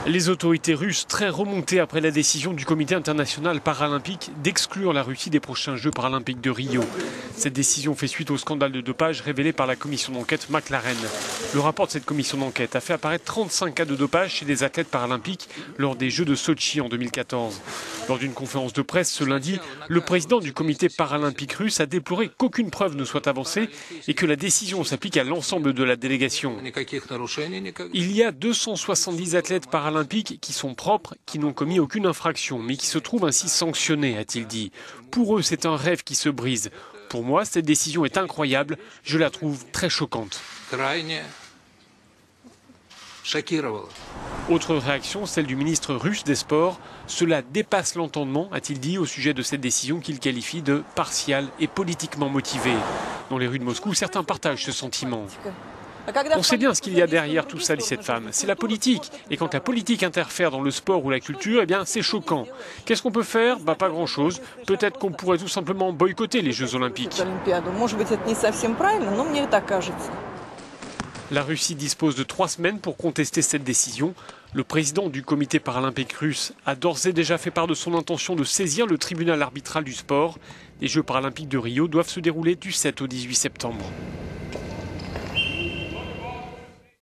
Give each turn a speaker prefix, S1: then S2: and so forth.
S1: Les autorités russes très remontées après la décision du comité international paralympique d'exclure la Russie des prochains Jeux paralympiques de Rio. Cette décision fait suite au scandale de dopage révélé par la commission d'enquête McLaren. Le rapport de cette commission d'enquête a fait apparaître 35 cas de dopage chez des athlètes paralympiques lors des Jeux de Sotchi en 2014. Lors d'une conférence de presse ce lundi, le président du comité paralympique russe a déploré qu'aucune preuve ne soit avancée et que la décision s'applique à l'ensemble de la délégation. Il y a 270 athlètes paralympiques qui sont propres, qui n'ont commis aucune infraction, mais qui se trouvent ainsi sanctionnés, a-t-il dit. Pour eux, c'est un rêve qui se brise. Pour moi, cette décision est incroyable. Je la trouve très choquante. Autre réaction, celle du ministre russe des Sports. Cela dépasse l'entendement, a-t-il dit, au sujet de cette décision qu'il qualifie de partiale et politiquement motivée. Dans les rues de Moscou, certains partagent ce sentiment. On sait bien ce qu'il y a derrière tout ça, dit cette femme. C'est la politique. Et quand la politique interfère dans le sport ou la culture, eh bien, c'est choquant. Qu'est-ce qu'on peut faire ? Pas grand-chose. Peut-être qu'on pourrait tout simplement boycotter les Jeux Olympiques. La Russie dispose de 3 semaines pour contester cette décision. Le président du comité paralympique russe a d'ores et déjà fait part de son intention de saisir le tribunal arbitral du sport. Les Jeux paralympiques de Rio doivent se dérouler du 7 au 18 septembre.